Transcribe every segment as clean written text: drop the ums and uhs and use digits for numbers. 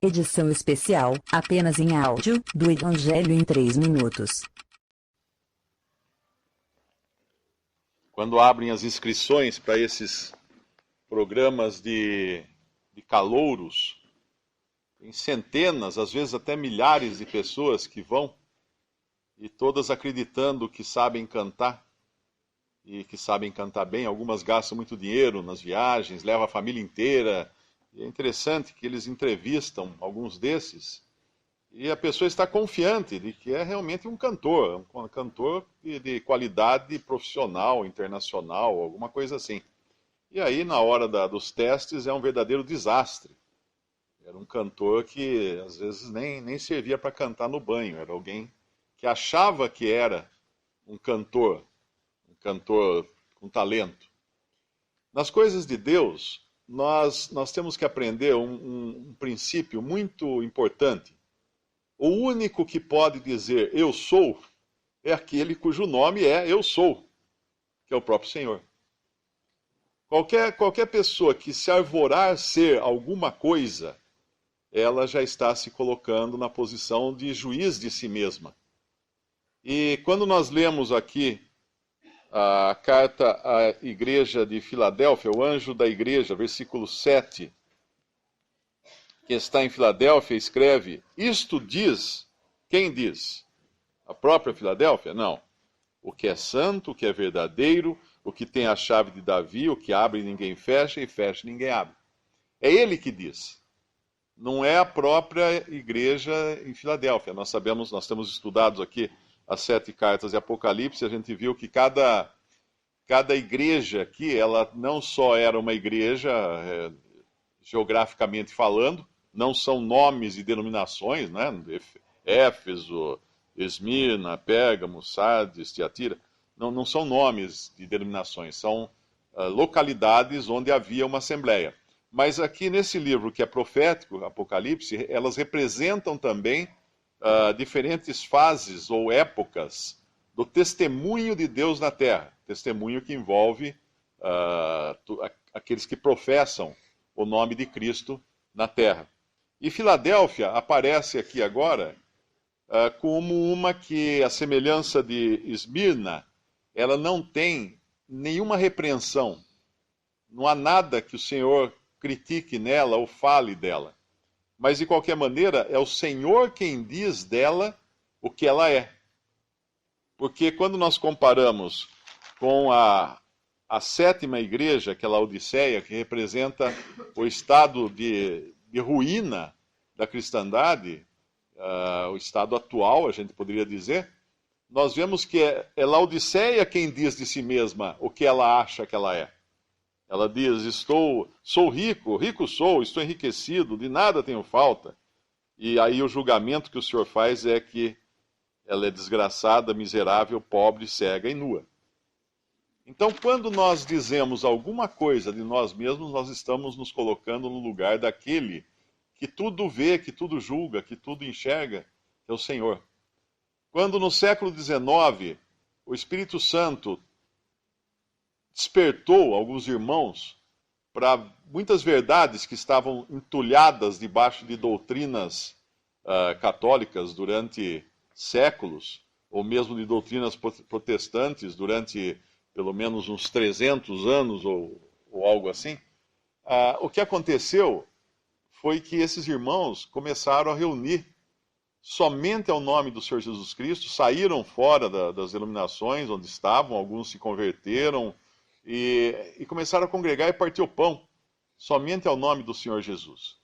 Edição especial, apenas em áudio, do Evangelho em 3 minutos. Quando abrem as inscrições para esses programas de calouros, tem centenas, às vezes até milhares de pessoas que vão, e todas acreditando que sabem cantar, e que sabem cantar bem. Algumas gastam muito dinheiro nas viagens, levam a família inteira. E é interessante que eles entrevistam alguns desses, e a pessoa está confiante de que é realmente um cantor de qualidade profissional, internacional, alguma coisa assim. E aí, na hora dos testes, é um verdadeiro desastre. Era um cantor que, às vezes, nem servia para cantar no banho. Era alguém que achava que era um cantor com talento. Nas coisas de Deus, nós temos que aprender um princípio muito importante. O único que pode dizer eu sou é aquele cujo nome é eu sou, que é o próprio Senhor. Qualquer pessoa que se arvorar ser alguma coisa, ela já está se colocando na posição de juiz de si mesma. E quando nós lemos aqui a carta à igreja de Filadélfia, o anjo da igreja, versículo 7, que está em Filadélfia, escreve: isto diz, quem diz? A própria Filadélfia? Não. O que é santo, o que é verdadeiro, o que tem a chave de Davi, o que abre e ninguém fecha, e fecha e ninguém abre. É ele que diz. Não é a própria igreja em Filadélfia. Nós temos estudado aqui as 7 cartas de Apocalipse, a gente viu que cada igreja aqui, ela não só era uma igreja, geograficamente falando, não são nomes e denominações, né? Éfeso, Esmirna, Pérgamo, Sardes, Tiatira, não são nomes de denominações, são localidades onde havia uma assembleia. Mas aqui nesse livro que é profético, Apocalipse, elas representam também diferentes fases ou épocas do testemunho de Deus na Terra. Testemunho que envolve aqueles que professam o nome de Cristo na Terra. E Filadélfia aparece aqui agora como uma que, a semelhança de Esmirna, ela não tem nenhuma repreensão. Não há nada que o Senhor critique nela ou fale dela. Mas, de qualquer maneira, é o Senhor quem diz dela o que ela é. Porque quando nós comparamos com a 7ª igreja, que é a Laodiceia, que representa o estado de ruína da cristandade, o estado atual, a gente poderia dizer, nós vemos que é Laodiceia quem diz de si mesma o que ela acha que ela é. Ela diz: sou rico, rico sou, estou enriquecido, de nada tenho falta. E aí o julgamento que o Senhor faz é que ela é desgraçada, miserável, pobre, cega e nua. Então, quando nós dizemos alguma coisa de nós mesmos, nós estamos nos colocando no lugar daquele que tudo vê, que tudo julga, que tudo enxerga, que é o Senhor. Quando no século XIX o Espírito Santo despertou alguns irmãos para muitas verdades que estavam entulhadas debaixo de doutrinas católicas durante séculos, ou mesmo de doutrinas protestantes durante pelo menos uns 300 anos ou algo assim, o que aconteceu foi que esses irmãos começaram a reunir somente ao nome do Senhor Jesus Cristo, saíram fora das denominações onde estavam, alguns se converteram e começaram a congregar e partir o pão, somente ao nome do Senhor Jesus.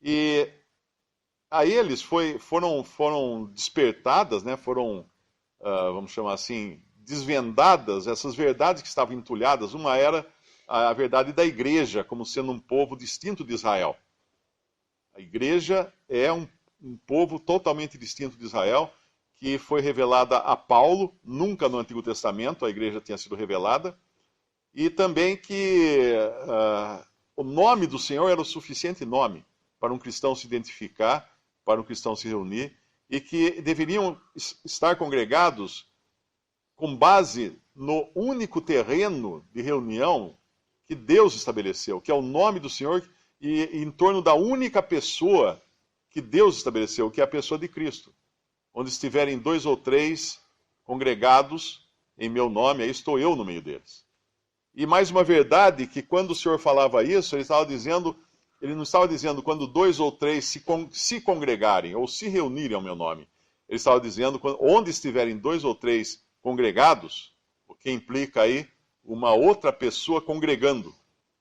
E a eles foram despertadas, né, vamos chamar assim, desvendadas essas verdades que estavam entulhadas. Uma era a verdade da igreja, como sendo um povo distinto de Israel. A igreja é um povo totalmente distinto de Israel, que foi revelada a Paulo, nunca no Antigo Testamento a igreja tinha sido revelada, e também que o nome do Senhor era o suficiente nome para um cristão se identificar, para um cristão se reunir, e que deveriam estar congregados com base no único terreno de reunião que Deus estabeleceu, que é o nome do Senhor, e em torno da única pessoa que Deus estabeleceu, que é a pessoa de Cristo. Onde estiverem 2 ou 3 congregados em meu nome, aí estou eu no meio deles. E mais uma verdade, que quando o Senhor falava isso, ele não estava dizendo quando 2 ou 3 se congregarem ou se reunirem ao meu nome. Ele estava dizendo onde estiverem 2 ou 3 congregados, o que implica aí uma outra pessoa congregando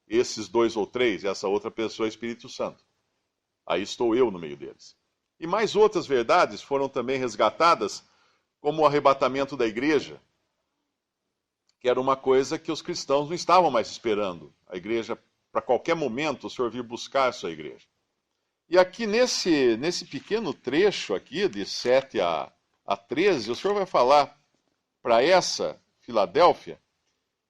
esses 2 ou 3, essa outra pessoa é o Espírito Santo. Aí estou eu no meio deles. E mais outras verdades foram também resgatadas, como o arrebatamento da igreja, que era uma coisa que os cristãos não estavam mais esperando. A igreja, para qualquer momento, o Senhor vir buscar a sua igreja. E aqui nesse pequeno trecho aqui, de 7 a 13, o Senhor vai falar para essa Filadélfia,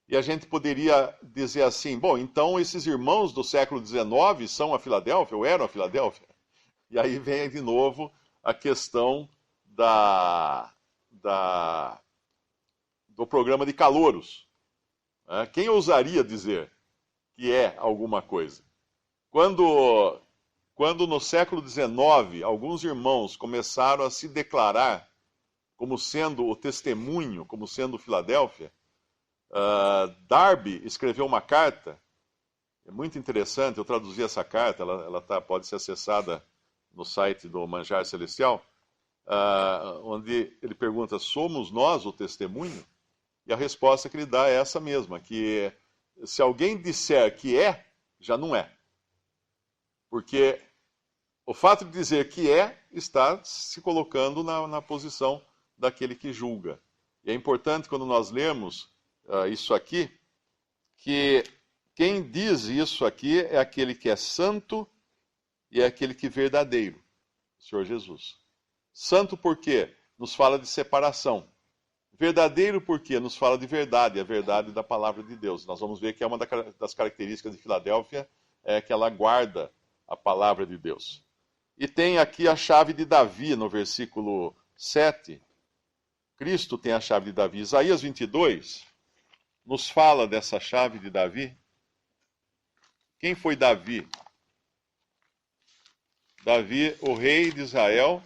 e a gente poderia dizer assim, bom, então esses irmãos do século XIX são a Filadélfia, ou eram a Filadélfia? E aí vem de novo a questão do programa de calouros. Quem ousaria dizer que é alguma coisa? Quando no século XIX, alguns irmãos começaram a se declarar como sendo o testemunho, como sendo Filadélfia, Darby escreveu uma carta, é muito interessante, eu traduzi essa carta, ela pode ser acessada no site do Manjar Celestial, onde ele pergunta, somos nós o testemunho? E a resposta que ele dá é essa mesma, que se alguém disser que é, já não é. Porque o fato de dizer que é, está se colocando na posição daquele que julga. E é importante quando nós lemos isso aqui, que quem diz isso aqui é aquele que é santo e é aquele que é verdadeiro, o Senhor Jesus. Santo por quê? Nos fala de separação. Verdadeiro porque nos fala de verdade, a verdade da palavra de Deus. Nós vamos ver que é uma das características de Filadélfia, é que ela guarda a palavra de Deus. E tem aqui a chave de Davi, no versículo 7. Cristo tem a chave de Davi. Isaías 22 nos fala dessa chave de Davi. Quem foi Davi? Davi, o rei de Israel,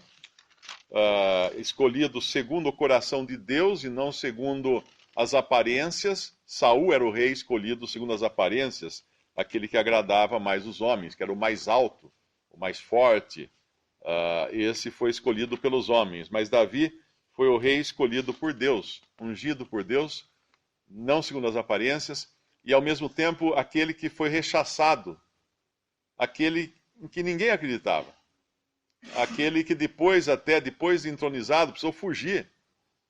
escolhido segundo o coração de Deus e não segundo as aparências. Saul era o rei escolhido segundo as aparências, aquele que agradava mais os homens, que era o mais alto, o mais forte. Esse foi escolhido pelos homens. Mas Davi foi o rei escolhido por Deus, ungido por Deus, não segundo as aparências, e ao mesmo tempo aquele que foi rechaçado, aquele em que ninguém acreditava. Aquele que depois de entronizado, precisou fugir,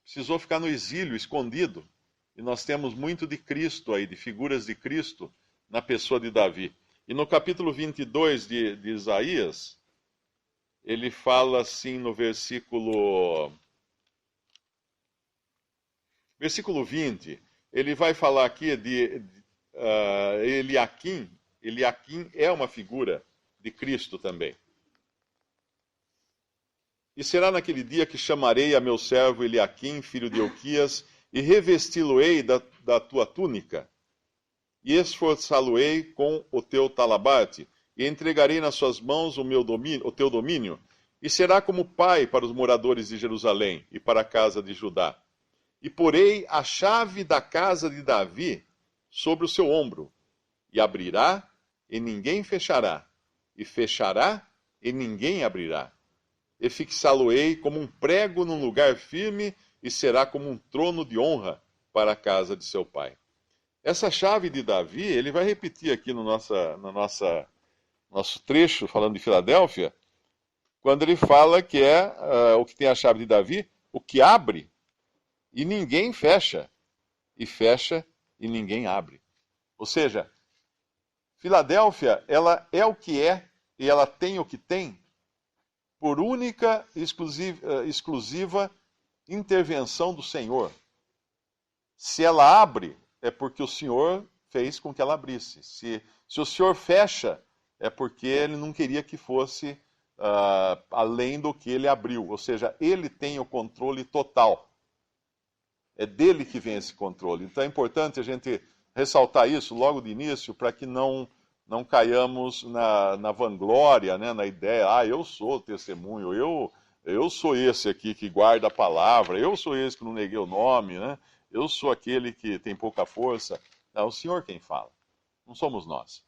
precisou ficar no exílio, escondido. E nós temos muito de Cristo aí, de figuras de Cristo na pessoa de Davi. E no capítulo 22 de Isaías, ele fala assim no versículo 20, ele vai falar aqui de Eliaquim. Eliaquim é uma figura de Cristo também. E será naquele dia que chamarei a meu servo Eliaquim, filho de Hilquias, e revesti-lo-ei da tua túnica, e esforçá-lo-ei com o teu talabarte, e entregarei nas suas mãos o teu domínio, e será como pai para os moradores de Jerusalém e para a casa de Judá. E porei a chave da casa de Davi sobre o seu ombro, e abrirá, e ninguém fechará, e fechará, e ninguém abrirá. E fixá-lo-ei como um prego num lugar firme, e será como um trono de honra para a casa de seu pai. Essa chave de Davi, ele vai repetir aqui no nosso trecho, falando de Filadélfia, quando ele fala que é o que tem a chave de Davi, o que abre e ninguém fecha, e fecha e ninguém abre. Ou seja, Filadélfia, ela é o que é e ela tem o que tem, por única e exclusiva intervenção do Senhor. Se ela abre, é porque o Senhor fez com que ela abrisse. Se o Senhor fecha, é porque Ele não queria que fosse além do que Ele abriu. Ou seja, Ele tem o controle total. É dele que vem esse controle. Então é importante a gente ressaltar isso logo de início, para que não não caiamos na vanglória, né, na ideia, eu sou testemunho, eu sou esse aqui que guarda a palavra, eu sou esse que não neguei o nome, né? Eu sou aquele que tem pouca força. É o Senhor quem fala, não somos nós.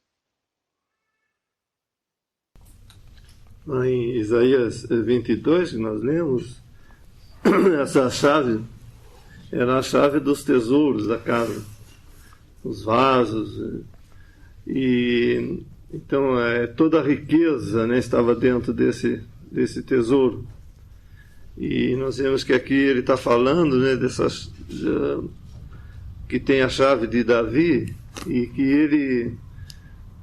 Em Isaías 22, que nós lemos, essa chave era a chave dos tesouros da casa, os vasos, e então toda a riqueza, né, estava dentro desse tesouro. E nós vemos que aqui ele está falando, né, que tem a chave de Davi, e que ele,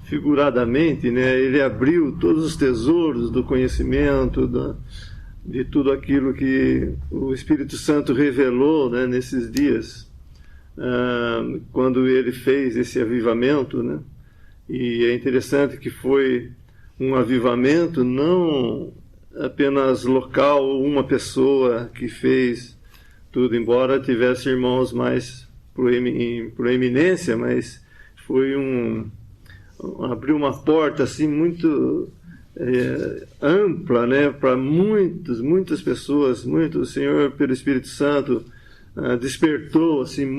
figuradamente, né, ele abriu todos os tesouros do conhecimento, de tudo aquilo que o Espírito Santo revelou, né, nesses dias, quando ele fez esse avivamento, né? E é interessante que foi um avivamento não apenas local, uma pessoa que fez tudo, embora tivesse irmãos mais proeminência, mas foi abriu uma porta assim muito ampla, né, para muitas pessoas. O Senhor, pelo Espírito Santo, despertou assim em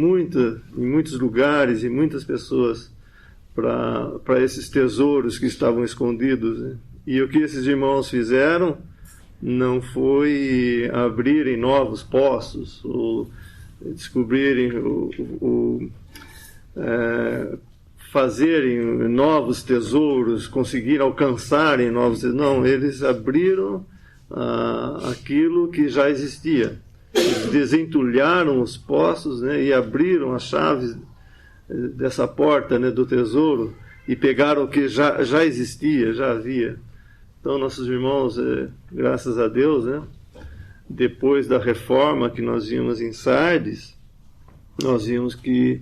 muitos lugares e muitas pessoas para esses tesouros que estavam escondidos, né? E o que esses irmãos fizeram não foi abrirem novos poços ou descobrirem fazerem novos tesouros, conseguir alcançarem novos tesouros. Não, eles abriram aquilo que já existia. Eles desentulharam os poços, né, e abriram as chaves dessa porta, né, do tesouro, e pegaram o que já existia, já havia. Então, nossos irmãos, graças a Deus, né, depois da reforma que nós vimos em Sardes, nós vimos que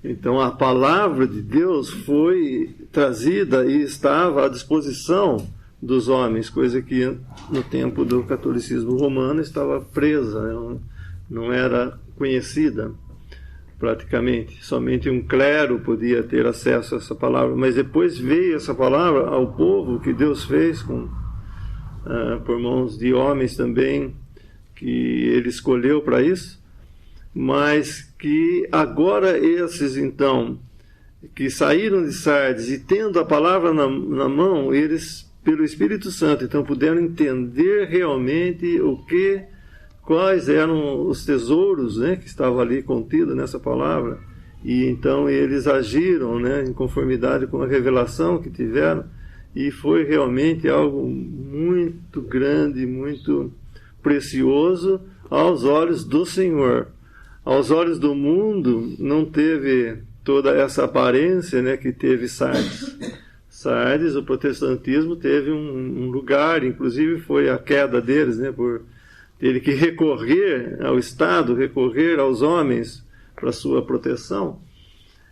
então a palavra de Deus foi trazida e estava à disposição dos homens, coisa que no tempo do catolicismo romano estava presa, né, não era conhecida praticamente. Somente um clero podia ter acesso a essa palavra, mas depois veio essa palavra ao povo que Deus fez por mãos de homens também, que ele escolheu para isso, mas que agora esses, então, que saíram de Sardes e tendo a palavra na mão, eles, pelo Espírito Santo, então puderam entender realmente quais eram os tesouros, né, que estavam ali contidos nessa palavra, e então eles agiram, né, em conformidade com a revelação que tiveram, e foi realmente algo muito grande, muito precioso aos olhos do Senhor. Aos olhos do mundo não teve toda essa aparência, né, que teve Sardes. Sardes, o protestantismo teve um lugar, inclusive foi a queda deles, né, por ter que recorrer ao Estado, recorrer aos homens para sua proteção.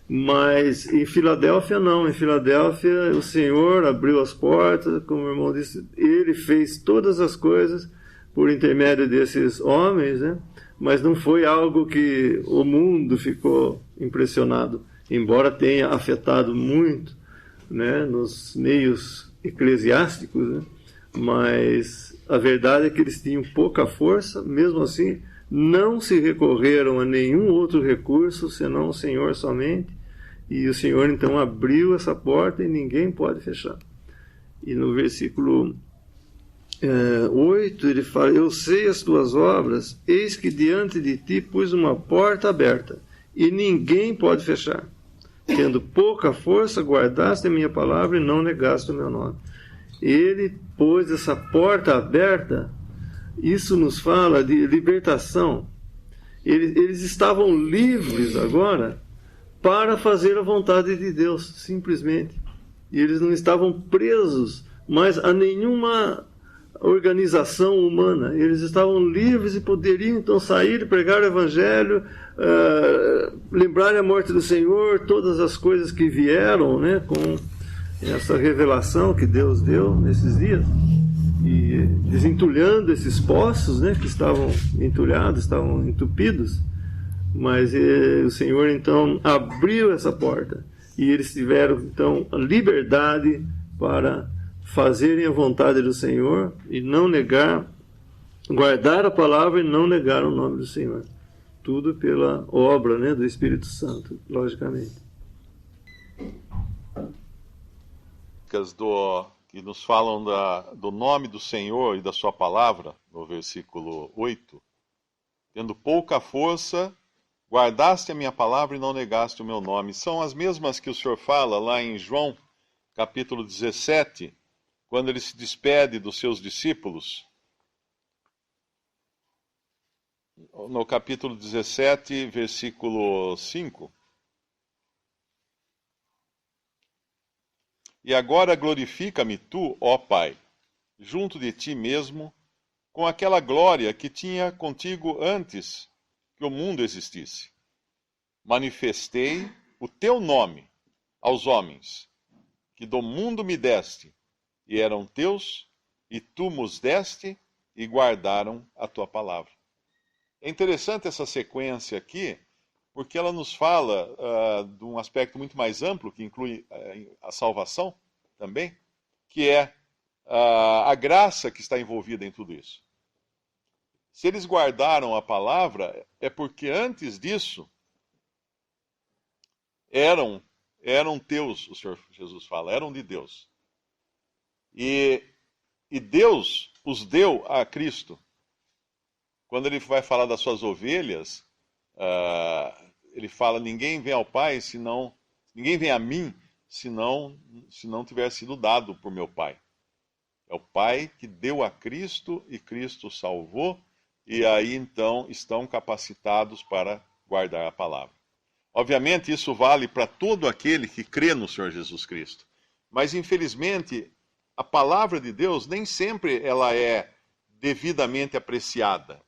Mas em Filadélfia não, em Filadélfia o Senhor abriu as portas, como o irmão disse, ele fez todas as coisas por intermédio desses homens, né? Mas não foi algo que o mundo ficou impressionado, embora tenha afetado muito, né, nos meios eclesiásticos, né? Mas a verdade é que eles tinham pouca força, mesmo assim não se recorreram a nenhum outro recurso senão o Senhor somente, e o Senhor então abriu essa porta e ninguém pode fechar. E no versículo 8 ele fala: eu sei as tuas obras, eis que diante de ti pus uma porta aberta e ninguém pode fechar. Tendo pouca força, guardaste a minha palavra e não negaste o meu nome. Ele pôs essa porta aberta. Isso nos fala de libertação. Eles estavam livres agora para fazer a vontade de Deus, simplesmente. E eles não estavam presos mais a nenhuma organização humana. Eles estavam livres e poderiam então sair e pregar o Evangelho, lembrar a morte do Senhor, todas as coisas que vieram, né, com essa revelação que Deus deu nesses dias, e desentulhando esses poços, né, que estavam entulhados, estavam entupidos. Mas o Senhor então abriu essa porta e eles tiveram, então, a liberdade para fazerem a vontade do Senhor e não negar, guardar a palavra e não negar o nome do Senhor. Tudo pela obra, né, do Espírito Santo, logicamente. Que nos falam do nome do Senhor e da sua palavra, no versículo 8. Tendo pouca força, guardaste a minha palavra e não negaste o meu nome. São as mesmas que o Senhor fala lá em João, capítulo 17, quando ele se despede dos seus discípulos. No capítulo 17, versículo 5. E agora glorifica-me tu, ó Pai, junto de ti mesmo, com aquela glória que tinha contigo antes que o mundo existisse. Manifestei o teu nome aos homens, que do mundo me deste, e eram teus, e tu nos deste, e guardaram a tua palavra. É interessante essa sequência aqui, porque ela nos fala de um aspecto muito mais amplo, que inclui a salvação também, que é a graça que está envolvida em tudo isso. Se eles guardaram a palavra, é porque antes disso eram teus, o Senhor Jesus fala, eram de Deus. E Deus os deu a Cristo. Quando ele vai falar das suas ovelhas, ele fala: ninguém vem ao Pai ninguém vem a mim se não tiver sido dado por meu Pai. É o Pai que deu a Cristo e Cristo salvou, e aí então estão capacitados para guardar a palavra. Obviamente isso vale para todo aquele que crê no Senhor Jesus Cristo. Mas infelizmente a palavra de Deus nem sempre ela é devidamente apreciada.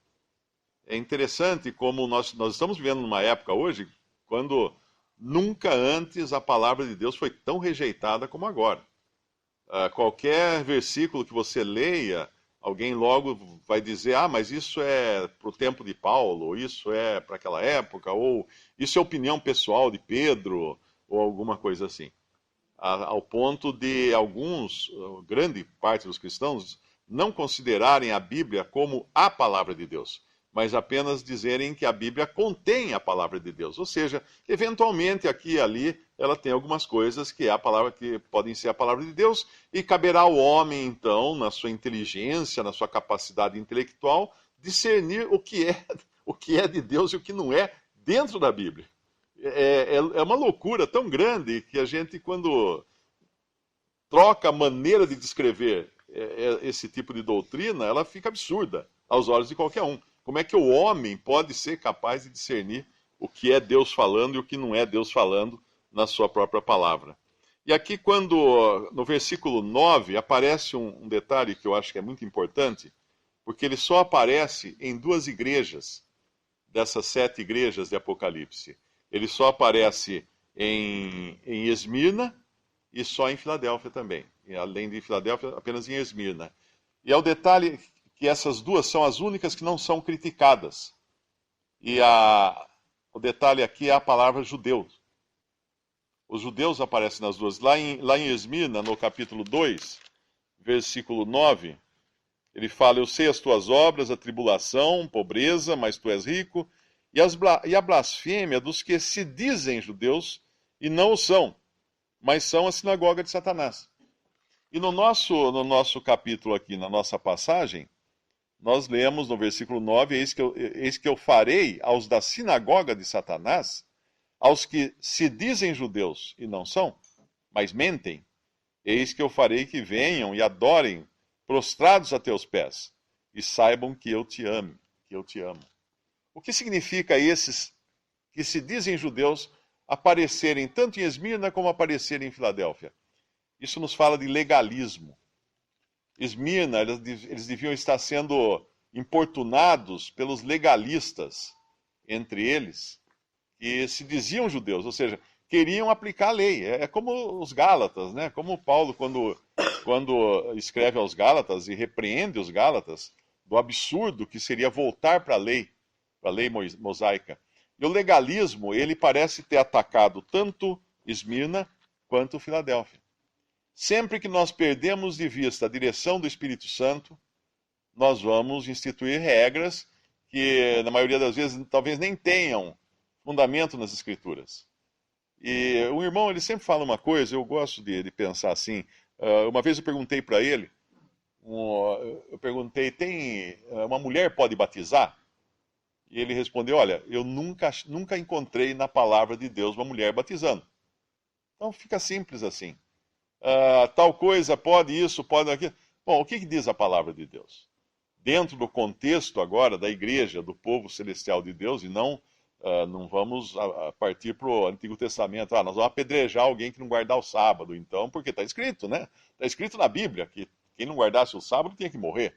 É interessante como nós estamos vivendo numa época hoje quando nunca antes a palavra de Deus foi tão rejeitada como agora. Qualquer versículo que você leia, alguém logo vai dizer: mas isso é para o tempo de Paulo, ou isso é para aquela época, ou isso é opinião pessoal de Pedro, ou alguma coisa assim. Ao ponto de grande parte dos cristãos, não considerarem a Bíblia como a palavra de Deus, mas apenas dizerem que a Bíblia contém a palavra de Deus. Ou seja, eventualmente aqui e ali ela tem algumas coisas que podem ser a palavra de Deus, e caberá ao homem, então, na sua inteligência, na sua capacidade intelectual, discernir o que é de Deus e o que não é dentro da Bíblia. É uma loucura tão grande que a gente, quando troca a maneira de descrever esse tipo de doutrina, ela fica absurda aos olhos de qualquer um. Como é que o homem pode ser capaz de discernir o que é Deus falando e o que não é Deus falando na sua própria palavra? E aqui, no versículo 9, aparece um detalhe que eu acho que é muito importante, porque ele só aparece em 2 igrejas, dessas 7 igrejas de Apocalipse. Ele só aparece em Esmirna e só em Filadélfia também. E, além de Filadélfia, apenas em Esmirna. E é o detalhe que essas 2 são as únicas que não são criticadas. E o detalhe aqui é a palavra judeu. Os judeus aparecem nas 2. Lá em Esmirna, no capítulo 2, versículo 9, ele fala: eu sei as tuas obras, a tribulação, pobreza, mas tu és rico, e a blasfêmia dos que se dizem judeus e não o são, mas são a sinagoga de Satanás. E no nosso capítulo aqui, na nossa passagem, nós lemos no versículo 9: eis que eu farei aos da sinagoga de Satanás, aos que se dizem judeus e não são, mas mentem, eis que eu farei que venham e adorem prostrados a teus pés, e saibam que eu te amo, que eu te amo. O que significa esses que se dizem judeus aparecerem tanto em Esmirna como aparecerem em Filadélfia? Isso nos fala de legalismo. Esmirna, eles deviam estar sendo importunados pelos legalistas, entre eles, que se diziam judeus, ou seja, queriam aplicar a lei. É como os Gálatas, né? Como Paulo, quando escreve aos Gálatas e repreende os Gálatas do absurdo que seria voltar para a lei mosaica. E o legalismo, ele parece ter atacado tanto Esmirna quanto Filadélfia. Sempre que nós perdemos de vista a direção do Espírito Santo, nós vamos instituir regras que, na maioria das vezes, talvez nem tenham fundamento nas Escrituras. E o irmão, ele sempre fala uma coisa, eu gosto de pensar assim. Uma vez eu perguntei para ele, tem uma mulher pode batizar? E ele respondeu, olha, eu nunca encontrei na palavra de Deus uma mulher batizando. Então fica simples assim. Tal coisa, pode isso, pode aquilo. Bom, o que diz a palavra de Deus? Dentro do contexto agora da igreja, do povo celestial de Deus, e não vamos partir para o Antigo Testamento. Nós vamos apedrejar alguém que não guardar o sábado, então, porque está escrito, né? Está escrito na Bíblia que quem não guardasse o sábado tinha que morrer.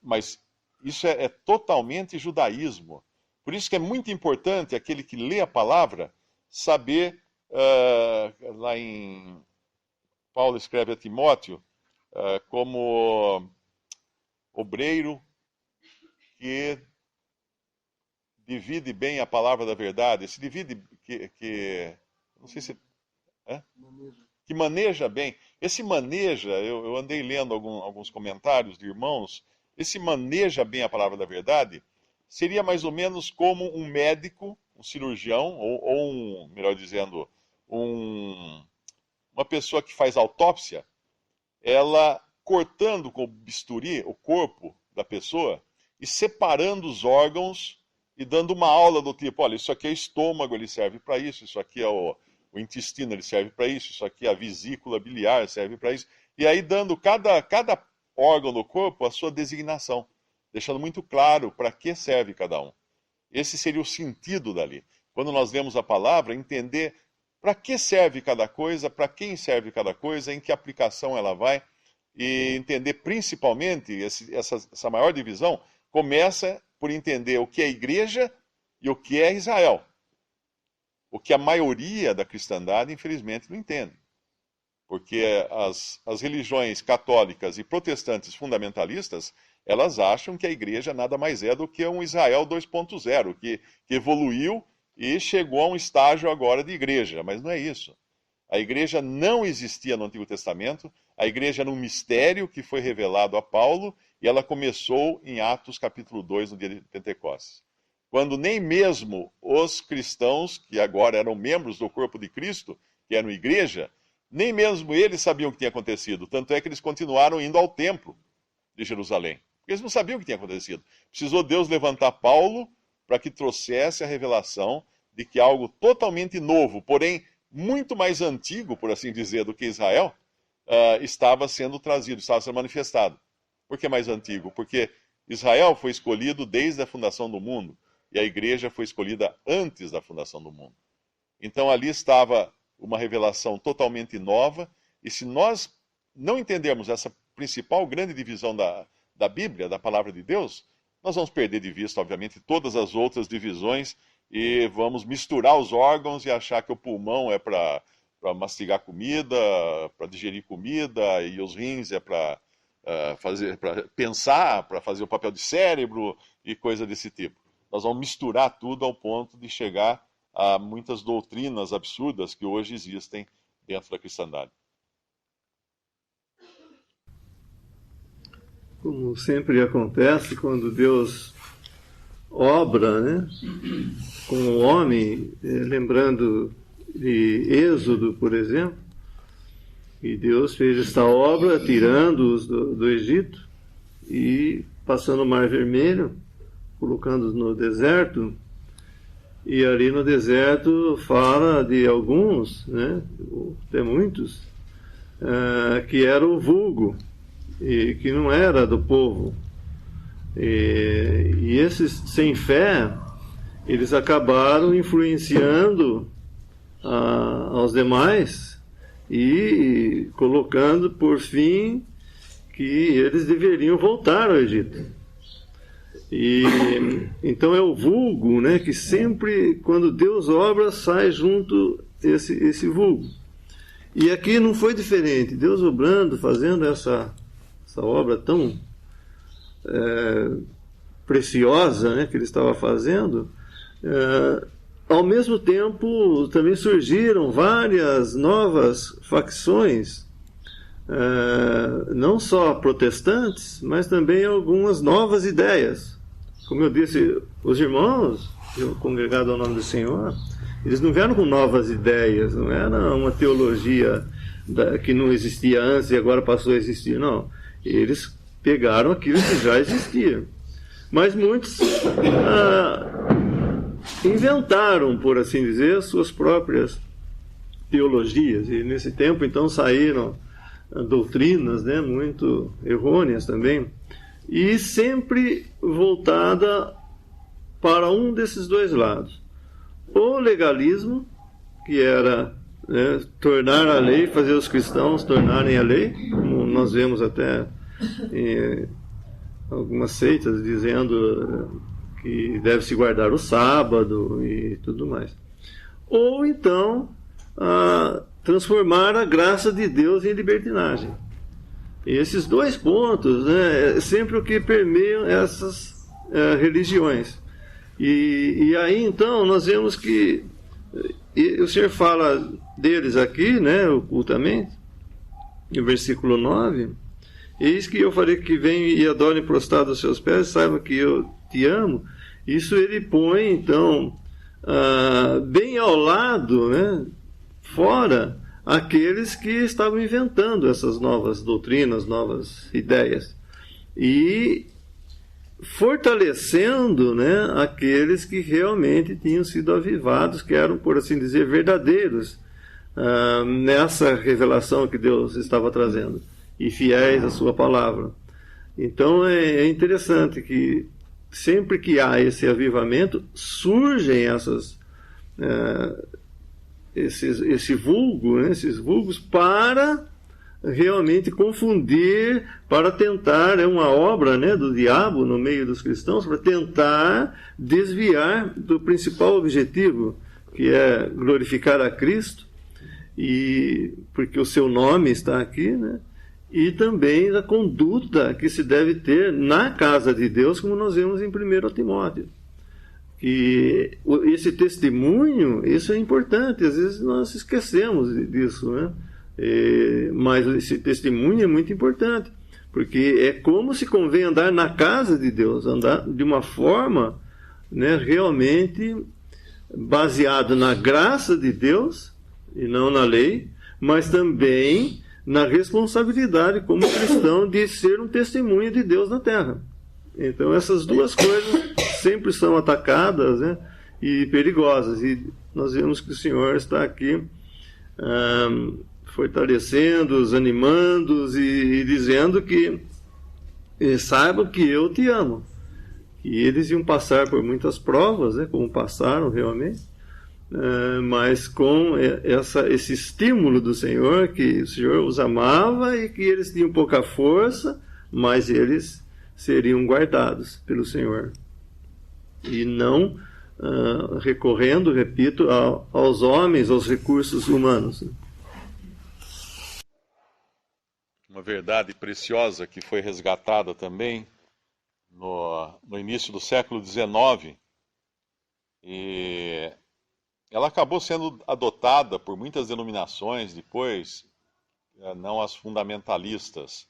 Mas isso é totalmente judaísmo. Por isso que é muito importante aquele que lê a palavra saber, lá em Paulo escreve a Timóteo, como obreiro que divide bem a palavra da verdade, se divide não sei se que maneja bem. Esse maneja, eu andei lendo alguns comentários de irmãos, esse maneja bem a palavra da verdade seria mais ou menos como um médico, um cirurgião, ou melhor dizendo, uma pessoa que faz autópsia, ela cortando com o bisturi o corpo da pessoa e separando os órgãos e dando uma aula do tipo, olha, isso aqui é estômago, ele serve para isso aqui é o intestino, ele serve para isso aqui é a vesícula biliar, serve para isso. E aí dando cada órgão do corpo a sua designação, deixando muito claro para que serve cada um. Esse seria o sentido dali. Quando nós lemos a palavra, entender para que serve cada coisa, para quem serve cada coisa, em que aplicação ela vai, e entender principalmente essa maior divisão começa por entender o que é igreja e o que é Israel. O que a maioria da cristandade, infelizmente, não entende. Porque as religiões católicas e protestantes fundamentalistas, elas acham que a igreja nada mais é do que um Israel 2.0, que evoluiu e chegou a um estágio agora de igreja. Mas não é isso. A igreja não existia no Antigo Testamento, a igreja era um mistério que foi revelado a Paulo, e ela começou em Atos capítulo 2, no dia de Pentecostes. Quando nem mesmo os cristãos, que agora eram membros do corpo de Cristo, que eram igreja, nem mesmo eles sabiam o que tinha acontecido. Tanto é que eles continuaram indo ao templo de Jerusalém. Porque eles não sabiam o que tinha acontecido. Precisou Deus levantar Paulo para que trouxesse a revelação de que algo totalmente novo, porém muito mais antigo, por assim dizer, do que Israel, estava sendo trazido, estava sendo manifestado. Por que mais antigo? Porque Israel foi escolhido desde a fundação do mundo, e a igreja foi escolhida antes da fundação do mundo. Então ali estava uma revelação totalmente nova, e se nós não entendermos essa principal grande divisão da Bíblia, da palavra de Deus, nós vamos perder de vista, obviamente, todas as outras divisões, e vamos misturar os órgãos e achar que o pulmão é para mastigar comida, para digerir comida, e os rins é para pensar, para fazer o papel de cérebro e coisa desse tipo. Nós vamos misturar tudo ao ponto de chegar a muitas doutrinas absurdas que hoje existem dentro da cristandade. Como sempre acontece quando Deus obra, né, com o homem, lembrando de Êxodo, por exemplo, e Deus fez esta obra tirando-os do Egito e passando o Mar Vermelho, colocando-os no deserto, e ali no deserto fala de alguns, né, até muitos, que era o vulgo, e que não era do povo. E esses sem fé, eles acabaram influenciando aos demais e colocando por fim que eles deveriam voltar ao Egito. E então é o vulgo, né, que sempre, quando Deus obra, sai junto esse vulgo. E aqui não foi diferente. Deus obrando, fazendo essa obra tão preciosa, né, que ele estava fazendo, ao mesmo tempo, também surgiram várias novas facções, não só protestantes, mas também algumas novas ideias. Como eu disse, os irmãos, congregados ao nome do Senhor, eles não vieram com novas ideias, não era uma teologia que não existia antes e agora passou a existir, não. Eles pegaram aquilo que já existia. Mas muitos inventaram, por assim dizer, suas próprias teologias. E nesse tempo, então, saíram doutrinas, né, muito errôneas também, e sempre voltada para um desses dois lados. O legalismo, que era, né, tornar a lei, fazer os cristãos tornarem a lei, como nós vemos até em algumas seitas dizendo que deve-se guardar o sábado e tudo mais. Ou então transformar a graça de Deus em libertinagem. E esses dois pontos, né, é sempre o que permeiam essas religiões. E aí então nós vemos que o Senhor fala deles aqui, né, ocultamente, no versículo 9: eis que eu farei que venham e adorem prostrado aos seus pés, saibam que eu te amo. Isso ele põe então bem ao lado, né, fora aqueles que estavam inventando essas novas doutrinas, novas ideias, e fortalecendo, né, aqueles que realmente tinham sido avivados, que eram, por assim dizer, verdadeiros nessa revelação que Deus estava trazendo, e fiéis à sua palavra. Então é interessante que sempre que há esse avivamento, surgem esse vulgo, né, esses vulgos, para realmente confundir, para tentar, é uma obra, né, do diabo no meio dos cristãos, para tentar desviar do principal objetivo, que é glorificar a Cristo, e porque o seu nome está aqui, né, e também da conduta que se deve ter na casa de Deus, como nós vemos em 1 Timóteo. E esse testemunho, isso é importante, às vezes nós esquecemos disso, né? Mas esse testemunho é muito importante, porque é como se convém andar na casa de Deus, andar de uma forma, né, realmente baseado na graça de Deus e não na lei, mas também na responsabilidade como cristão de ser um testemunho de Deus na terra. Então essas duas coisas sempre são atacadas, né, e perigosas, e nós vemos que o Senhor está aqui fortalecendo-os, animando-os e dizendo que saibam que eu te amo. E eles iam passar por muitas provas, né, como passaram realmente, mas com esse estímulo do Senhor, que o Senhor os amava e que eles tinham pouca força, mas eles seriam guardados pelo Senhor. E não recorrendo, repito, aos homens, aos recursos humanos. Uma verdade preciosa que foi resgatada também no início do século XIX, e ela acabou sendo adotada por muitas denominações depois, não as fundamentalistas,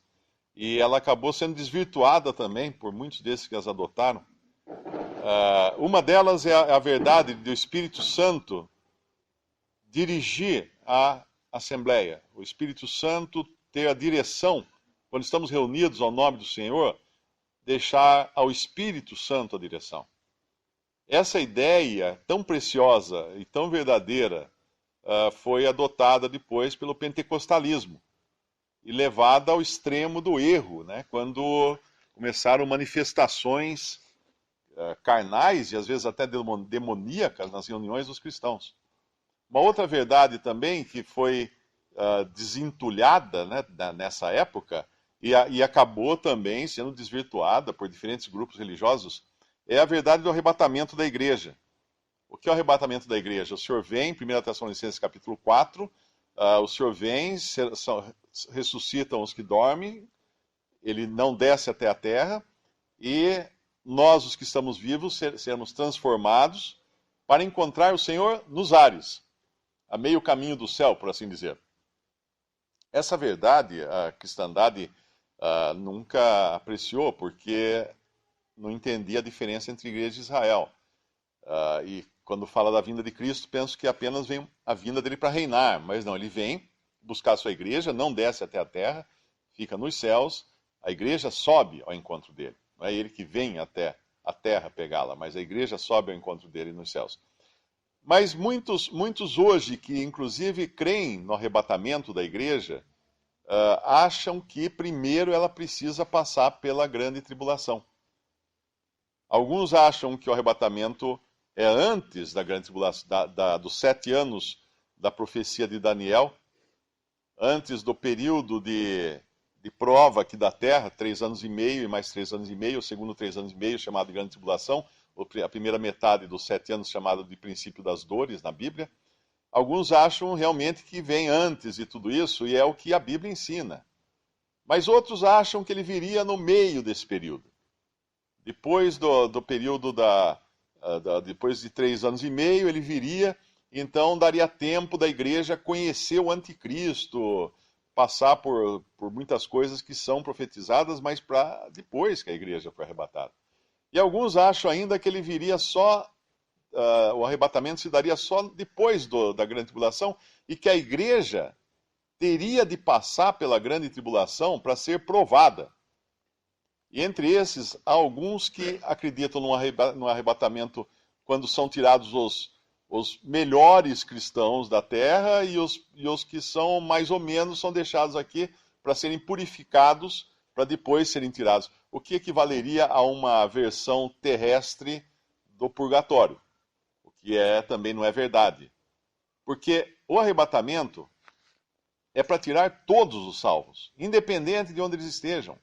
e ela acabou sendo desvirtuada também por muitos desses que as adotaram. Uma delas é a verdade do Espírito Santo dirigir a Assembleia, o Espírito Santo ter a direção, quando estamos reunidos ao nome do Senhor, deixar ao Espírito Santo a direção. Essa ideia tão preciosa e tão verdadeira foi adotada depois pelo pentecostalismo e levada ao extremo do erro, né? Quando começaram manifestações carnais e às vezes até demoníacas nas reuniões dos cristãos. Uma outra verdade também que foi desentulhada, né, nessa época e acabou também sendo desvirtuada por diferentes grupos religiosos é a verdade do arrebatamento da igreja. O que é o arrebatamento da igreja? O Senhor vem, 1 Tessalonicenses capítulo 4, o Senhor vem, ressuscitam os que dormem, ele não desce até a terra, e nós, os que estamos vivos, seremos transformados para encontrar o Senhor nos ares, a meio caminho do céu, por assim dizer. Essa verdade a cristandade nunca apreciou, porque não entendia a diferença entre igreja e Israel. E quando fala da vinda de Cristo, penso que apenas vem a vinda dele para reinar, mas não, ele vem buscar a sua igreja, não desce até a terra, fica nos céus, a igreja sobe ao encontro dele. Não é ele que vem até a terra pegá-la, mas a igreja sobe ao encontro dele nos céus. Mas muitos hoje, que inclusive creem no arrebatamento da igreja, acham que primeiro ela precisa passar pela grande tribulação. Alguns acham que o arrebatamento é antes da grande tribulação, dos 7 anos da profecia de Daniel, antes do período de prova aqui da terra, 3 anos e meio e mais 3 anos e meio, o segundo 3 anos e meio, chamado de grande tribulação, a primeira metade dos 7 anos, chamado de princípio das dores na Bíblia. Alguns acham realmente que vem antes de tudo isso, e é o que a Bíblia ensina. Mas outros acham que ele viria no meio desse período. Depois do período depois de 3 anos e meio, ele viria, então daria tempo da igreja conhecer o anticristo, passar por muitas coisas que são profetizadas, mas para depois que a igreja foi arrebatada. E alguns acham ainda que ele viria só, o arrebatamento se daria só depois da grande tribulação, e que a igreja teria de passar pela grande tribulação para ser provada. E entre esses, há alguns que acreditam no arrebatamento quando são tirados os melhores cristãos da terra, e os que são mais ou menos são deixados aqui para serem purificados, para depois serem tirados. O que equivaleria a uma versão terrestre do purgatório, o que também não é verdade. Porque o arrebatamento é para tirar todos os salvos, independente de onde eles estejam.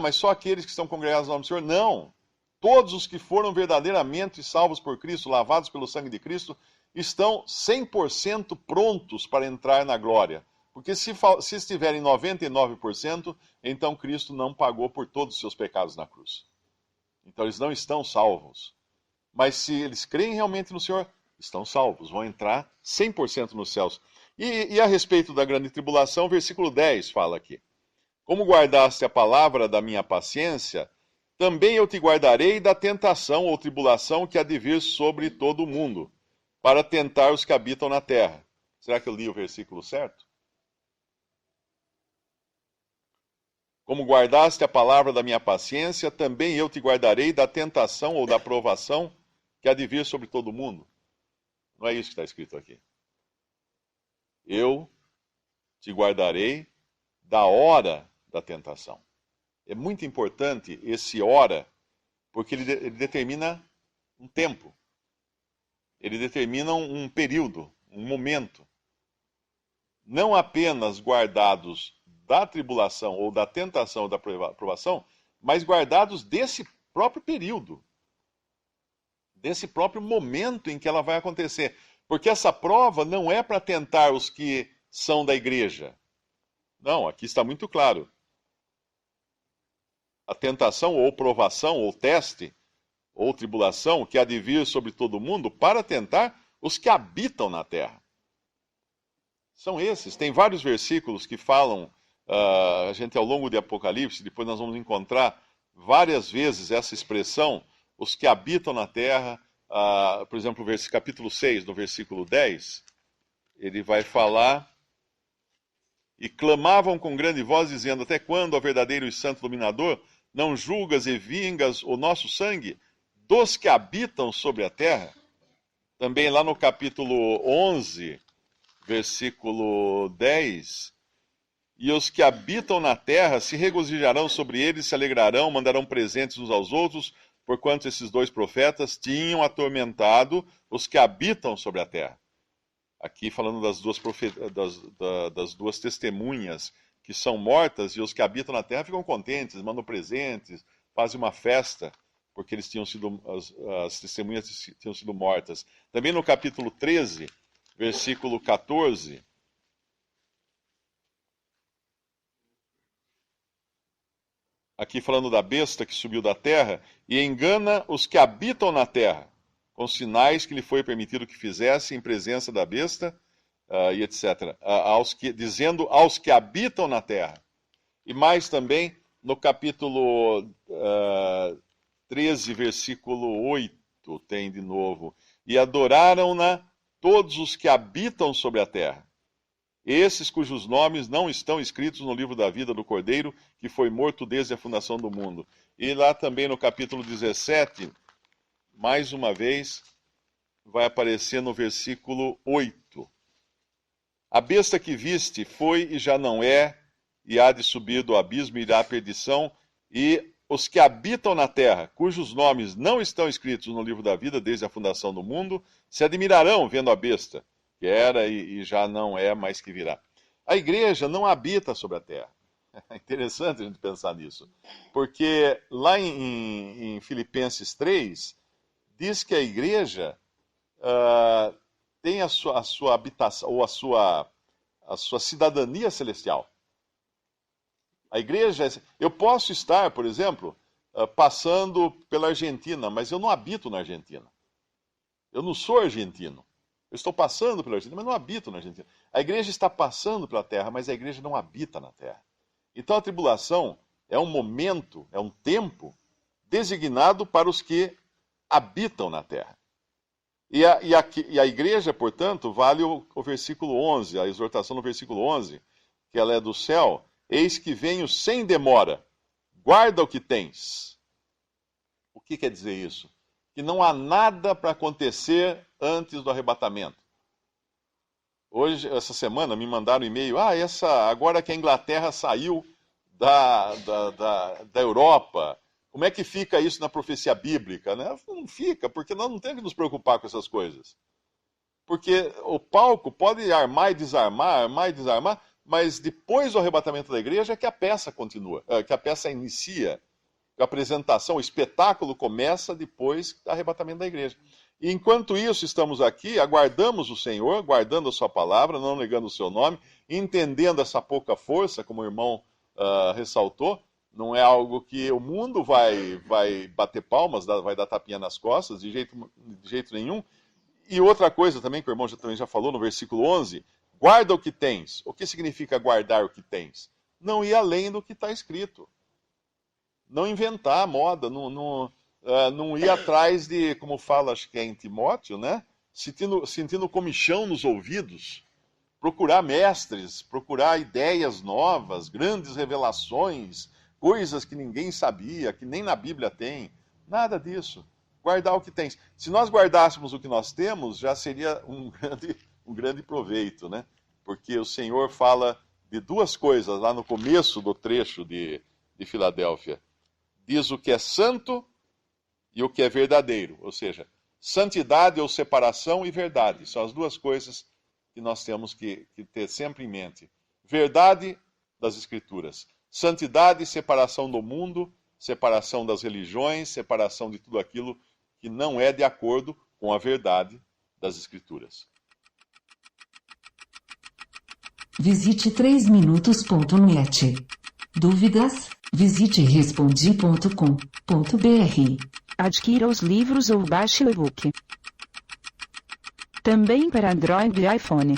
Mas só aqueles que estão congregados no nome do Senhor? Não. Todos os que foram verdadeiramente salvos por Cristo, lavados pelo sangue de Cristo, estão 100% prontos para entrar na glória. Porque se estiverem 99%, então Cristo não pagou por todos os seus pecados na cruz. Então eles não estão salvos. Mas se eles creem realmente no Senhor, estão salvos, vão entrar 100% nos céus. E a respeito da grande tribulação, versículo 10 fala aqui: como guardaste a palavra da minha paciência, também eu te guardarei da tentação ou tribulação que há de vir sobre todo o mundo, para tentar os que habitam na terra. Será que eu li o versículo certo? Como guardaste a palavra da minha paciência, também eu te guardarei da tentação ou da provação que há de vir sobre todo o mundo. Não é isso que está escrito aqui. Eu te guardarei da hora da tentação. É muito importante esse hora, porque ele determina um tempo. Ele determina um período, um momento. Não apenas guardados da tribulação, ou da tentação, ou da provação, mas guardados desse próprio período. Desse próprio momento em que ela vai acontecer. Porque essa prova não é para tentar os que são da igreja. Não, aqui está muito claro. A tentação, ou provação, ou teste, ou tribulação, que há de vir sobre todo mundo, para tentar os que habitam na terra. São esses. Tem vários versículos que falam, a gente ao longo de Apocalipse, depois nós vamos encontrar várias vezes essa expressão, os que habitam na terra. Por exemplo, capítulo 6, no versículo 10, ele vai falar: e clamavam com grande voz, dizendo: até quando, ó verdadeiro e santo dominador, não julgas e vingas o nosso sangue dos que habitam sobre a terra? Também lá no capítulo 11, versículo 10, e os que habitam na terra se regozijarão sobre eles, se alegrarão, mandarão presentes uns aos outros, porquanto esses 2 profetas tinham atormentado os que habitam sobre a terra. Aqui falando das duas testemunhas que são mortas, e os que habitam na terra ficam contentes, mandam presentes, fazem uma festa, porque eles as testemunhas tinham sido mortas. Também no capítulo 13, versículo 14, aqui falando da besta que subiu da terra, e engana os que habitam na terra. com sinais que lhe foi permitido que fizesse em presença da besta, e etc. Dizendo aos que habitam na terra. E mais também no capítulo 13, versículo 8, tem de novo. E adoraram-na todos os que habitam sobre a terra. Esses cujos nomes não estão escritos no livro da vida do Cordeiro, que foi morto desde a fundação do mundo. E lá também no capítulo 17, mais uma vez, vai aparecer no versículo 8. A besta que viste foi e já não é, e há de subir do abismo e irá à perdição, e os que habitam na terra, cujos nomes não estão escritos no livro da vida desde a fundação do mundo, se admirarão vendo a besta, que era e já não é, mas que virá. A igreja não habita sobre a terra. É interessante a gente pensar nisso. Porque lá em Filipenses 3, diz que a igreja tem a sua habitação, ou a sua cidadania celestial. A igreja, eu posso estar, por exemplo, passando pela Argentina, mas eu não habito na Argentina. Eu não sou argentino. Eu estou passando pela Argentina, mas não habito na Argentina. A igreja está passando pela terra, mas a igreja não habita na terra. Então a tribulação é um momento, é um tempo designado para os que habitam na terra. E a igreja, portanto, vale o versículo 11, a exortação no versículo 11, que ela é do céu. Eis que venho sem demora, guarda o que tens. O que quer dizer isso? Que não há nada para acontecer antes do arrebatamento. Hoje, essa semana, me mandaram um e-mail, agora que a Inglaterra saiu da Europa, como é que fica isso na profecia bíblica? Né? Não fica, porque nós não temos que nos preocupar com essas coisas. Porque o palco pode armar e desarmar, mas depois do arrebatamento da igreja é que a peça continua, que a peça inicia. A apresentação, o espetáculo começa depois do arrebatamento da igreja. E enquanto isso, estamos aqui, aguardamos o Senhor, guardando a sua palavra, não negando o seu nome, entendendo essa pouca força, como o irmão ressaltou. Não é algo que o mundo vai bater palmas, vai dar tapinha nas costas, de jeito nenhum. E outra coisa também, que o irmão também já falou no versículo 11, guarda o que tens. O que significa guardar o que tens? Não ir além do que está escrito. Não inventar a moda, não ir atrás de, como fala, acho que é em Timóteo, né? Sentindo comichão nos ouvidos. Procurar mestres, procurar ideias novas, grandes revelações, coisas que ninguém sabia, que nem na Bíblia tem. Nada disso. Guardar o que tens. Se nós guardássemos o que nós temos, já seria um grande proveito, né? Porque o Senhor fala de duas coisas lá no começo do trecho de Filadélfia. Diz o que é santo e o que é verdadeiro. Ou seja, santidade ou separação e verdade. São as duas coisas que nós temos que ter sempre em mente. Verdade das Escrituras. Santidade e separação do mundo, separação das religiões, separação de tudo aquilo que não é de acordo com a verdade das Escrituras. Visite 3minutos.net. Dúvidas? Visite respondi.com.br. Adquira os livros ou baixe o e-book. Também para Android e iPhone.